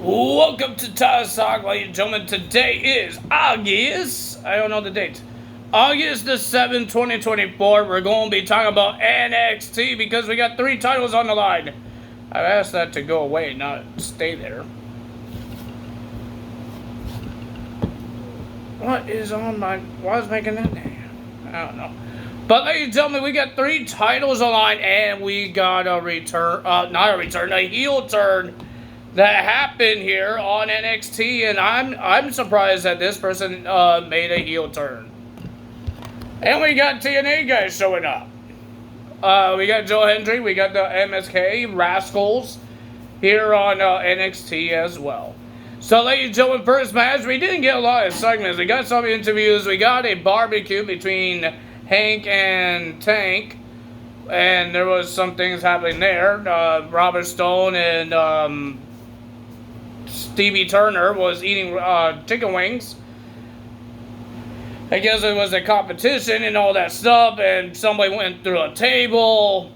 Welcome to Tyler's Talk, ladies and gentlemen. Today is August, I don't know the date, August the 7th, 2024. We're going to be talking about NXT because we got 3 titles on the line. I've asked that to go away, not stay there. What is on my, why is making that name? I don't know. But ladies and gentlemen, we got 3 titles on the line and we got a return, a heel turn that happened here on NXT, and I'm surprised that this person made a heel turn. And we got TNA guys showing up. We got Joe Hendry, we got the MSK Rascals here on NXT as well. So, ladies and gentlemen, first match, we didn't get a lot of segments. We got some interviews. We got a barbecue between Hank and Tank, and there was some things happening there. Robert Stone and Stevie Turner was eating chicken wings. I guess it was a competition and all that stuff, and somebody went through a table.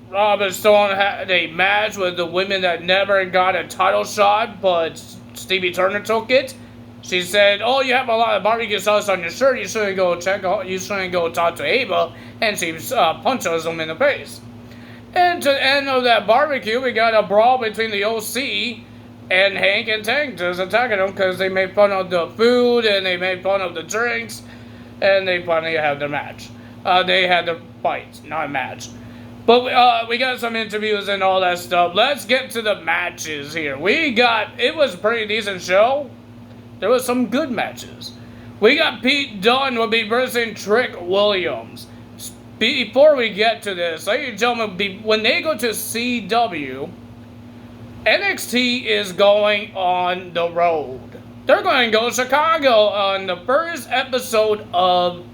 Robert Stone had a match with the women that never got a title shot, but Stevie Turner took it. She said, "Oh, you have a lot of barbecue sauce on your shirt. You shouldn't go you shouldn't go talk to Ava." And she punches him in the face. And to the end of that barbecue, we got a brawl between the OC and Hank and Tank, just attacking them because they made fun of the food and they made fun of the drinks, and they finally had their match. They had their fight, not a match. But we got some interviews and all that stuff. Let's get to the matches here. It was a pretty decent show. There was some good matches. We got Pete Dunne will be versing Trick Williams. Before we get to this, ladies and gentlemen, when they go to CW, NXT is going on the road. They're going to go to Chicago on the first episode of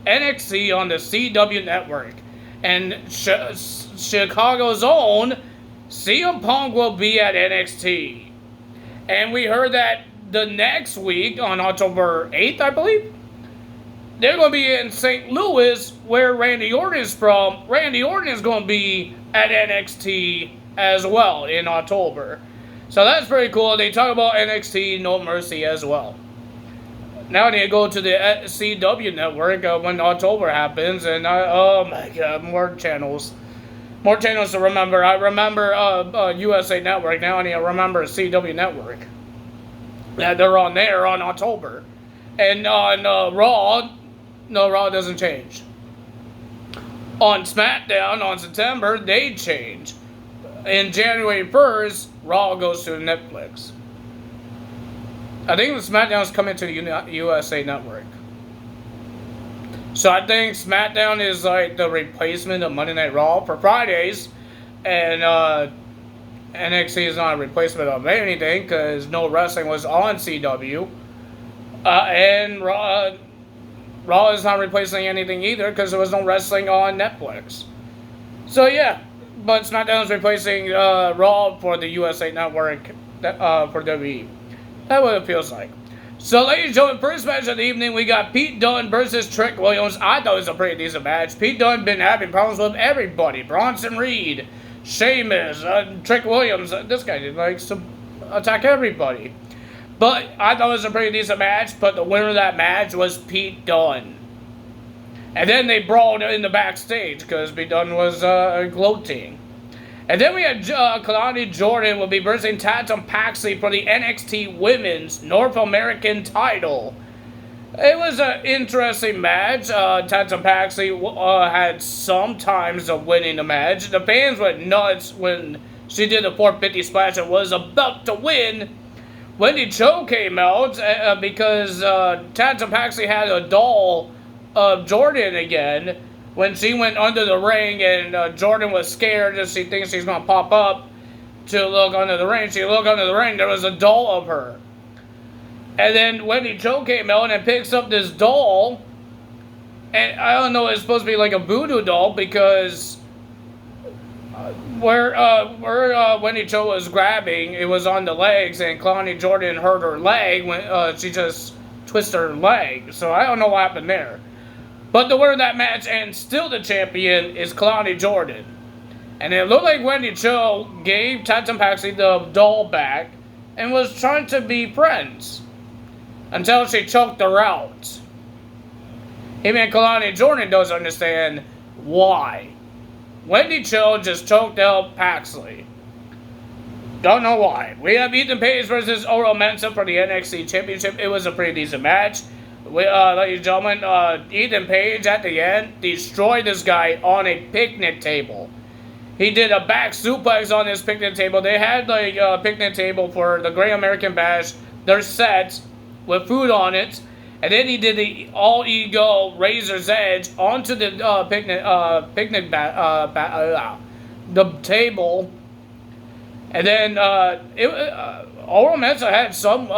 NXT on the CW network. And Chicago's own CM Punk will be at NXT. And we heard that the next week, on October 8th, I believe, they're going to be in St. Louis, where Randy Orton is from. Randy Orton is going to be at NXT as well in October. So that's pretty cool. They talk about NXT No Mercy as well. Now they go to the CW network when October happens, and oh my god, more channels to remember. I remember USA Network. Now I need to remember CW Network. Yeah, they're on there on October, and on Raw, no, Raw doesn't change. On SmackDown on September, they change. In January 1st, Raw goes to Netflix. I think the SmackDown is coming to the USA Network. So I think SmackDown is like the replacement of Monday Night Raw for Fridays. And NXT is not a replacement of anything because no wrestling was on CW. And Raw is not replacing anything either because there was no wrestling on Netflix. So yeah. But SmackDown is replacing Raw for the USA Network for WWE. That's what it feels like. So, ladies and gentlemen, first match of the evening, we got Pete Dunne versus Trick Williams. I thought it was a pretty decent match. Pete Dunne been having problems with everybody. Bronson Reed, Sheamus, Trick Williams. This guy likes to attack everybody. But I thought it was a pretty decent match. But the winner of that match was Pete Dunne. And then they brawled in the backstage because Pete Dunne was gloating. And then we had Kalani Jordan will be versing Tatum Paxley for the NXT Women's North American title. It was an interesting match. Tatum Paxley had some times of winning the match. The fans went nuts when she did the 450 splash and was about to win. Wendy Cho came out because Tatum Paxley had a doll of Jordan again when she went under the ring, and Jordan was scared as she thinks she's going to pop up to look under the ring. She looked under the ring, there was a doll of her. And then Wendy Cho came out and picks up this doll, and I don't know, it's supposed to be like a voodoo doll because where Wendy Cho was grabbing, it was on the legs, and Kalani Jordan hurt her leg when she just twisted her leg. So I don't know what happened there. But the winner of that match, and still the champion, is Kalani Jordan. And it looked like Wendy Cho gave Tatum Paxley the doll back, and was trying to be friends until she choked her out. Even Kalani Jordan doesn't understand why. Wendy Cho just choked out Paxley. Don't know why. We have Ethan Page versus Oro Mensah for the NXT Championship. It was a pretty decent match. Ladies and gentlemen, Ethan Page at the end destroyed this guy on a picnic table. He did a back suplex on this picnic table. They had like a picnic table for the Great American Bash. They're set with food on it. And then he did the all-ego Razor's Edge onto the the table. And then Oro Mensah had some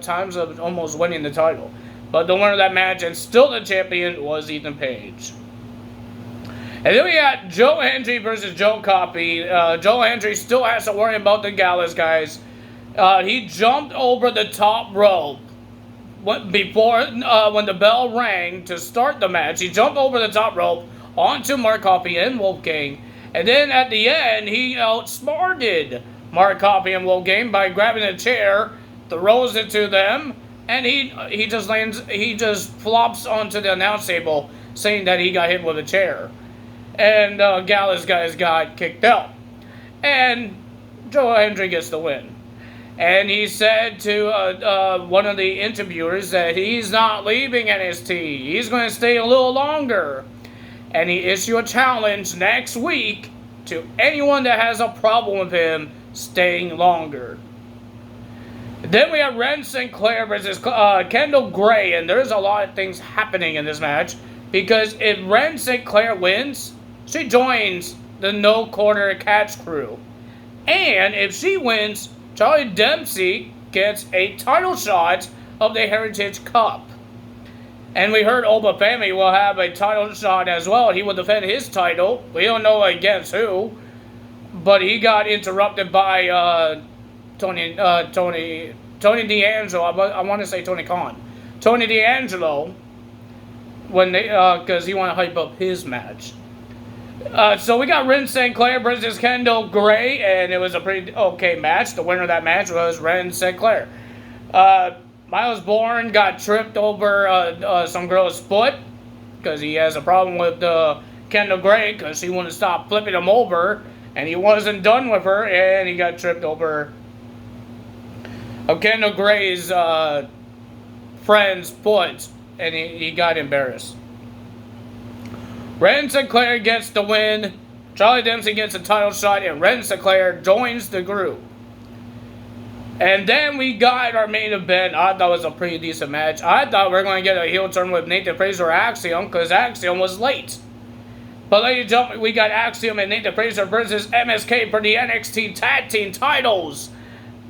times of almost winning the title. But the winner of that match and still the champion was Ethan Page. And then we got Joe Hendry versus Joe Coffey. Joe Hendry still has to worry about the Gallus guys. He jumped over the top rope before when the bell rang to start the match. He jumped over the top rope onto Mark Coffey and Wolfgang. And then at the end, he outsmarted Mark Coffey and Wolfgang by grabbing a chair, throws it to them, and he just flops onto the announce table, saying that he got hit with a chair. And Gallus guys got kicked out. And Joe Hendry gets the win. And he said to one of the interviewers that he's not leaving NXT. He's going to stay a little longer. And he issued a challenge next week to anyone that has a problem with him staying longer. Then we have Ren Sinclair versus Kendall Gray. And there's a lot of things happening in this match. Because if Ren Sinclair wins, she joins the No Quarter Catch crew. And if she wins, Charlie Dempsey gets a title shot of the Heritage Cup. And we heard Oba Femi will have a title shot as well. He will defend his title. We don't know against who. But he got interrupted by Tony D'Angelo. I want to say Tony Khan. Tony D'Angelo. When they, because he wanted to hype up his match. So we got Ren Sinclair versus Kendall Gray, and it was a pretty okay match. The winner of that match was Ren Sinclair. Miles Bourne got tripped over some girl's foot because he has a problem with Kendall Gray because she wouldn't stop flipping him over, and he wasn't done with her, and he got tripped over Kendall Gray's friend's foot, and he got embarrassed. Ren Sinclair gets the win. Charlie Dempsey gets a title shot, and Ren Sinclair joins the group. And then we got our main event. I thought it was a pretty decent match. I thought we were going to get a heel turn with Nathan Frazer or Axiom, because Axiom was late. But ladies and gentlemen, we got Axiom and Nathan Frazer versus MSK for the NXT Tag Team titles.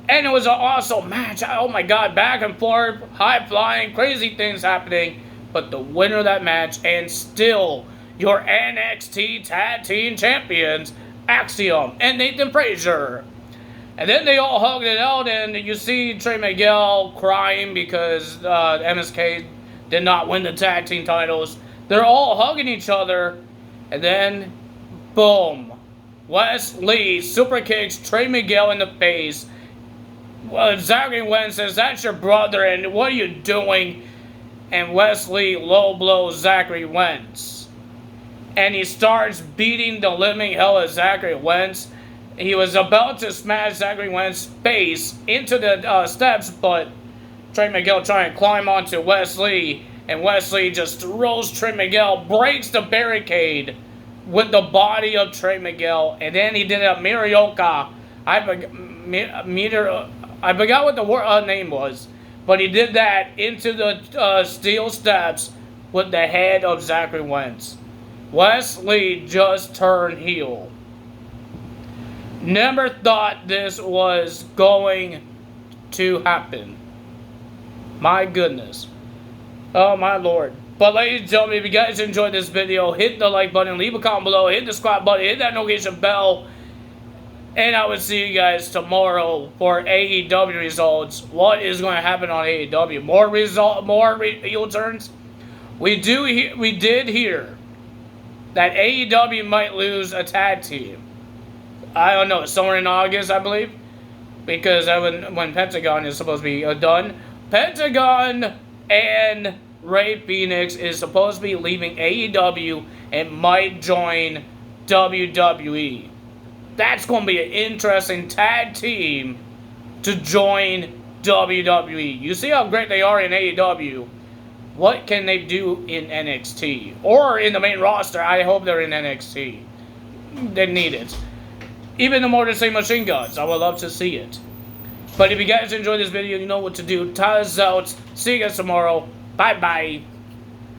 And it was an awesome match. Oh my god, back and forth, high flying, crazy things happening. But the winner of that match, and still your NXT Tag Team Champions, Axiom and Nathan Frazer. And then they all hugged it out, and you see Trey Miguel crying because MSK did not win the tag team titles. They're all hugging each other, and then, boom, Wes Lee super kicks Trey Miguel in the face. Zachary Wentz says, "That's your brother, and what are you doing?" And Wes Lee low blows Zachary Wentz. And he starts beating the living hell out of Zachary Wentz. He was about to smash Zachary Wentz's face into the steps, but Trey Miguel trying to climb onto Wes Lee, and Wes Lee just throws Trey Miguel, breaks the barricade with the body of Trey Miguel, and then he did a Mirioka. I forgot what the name was, but he did that into the steel steps with the head of Zachary Wentz. Wes Lee just turned heel. Never thought this was going to happen. My goodness. Oh my lord. But ladies and gentlemen, if you guys enjoyed this video, hit the like button, leave a comment below, hit the subscribe button, hit that notification bell. And I will see you guys tomorrow for AEW results. What is going to happen on AEW? More heel turns? We did hear that AEW might lose a tag team. I don't know, somewhere in August, I believe. because when Pentagon is supposed to be done, Pentagon and Rey Fenix is supposed to be leaving AEW and might join WWE. That's going to be an interesting tag team to join WWE. You see how great they are in AEW. What can they do in NXT? Or in the main roster? I hope they're in NXT. They need it. Even the Motor City Machine Guns. I would love to see it. But if you guys enjoyed this video, you know what to do. Tell us out. See you guys tomorrow. Bye-bye.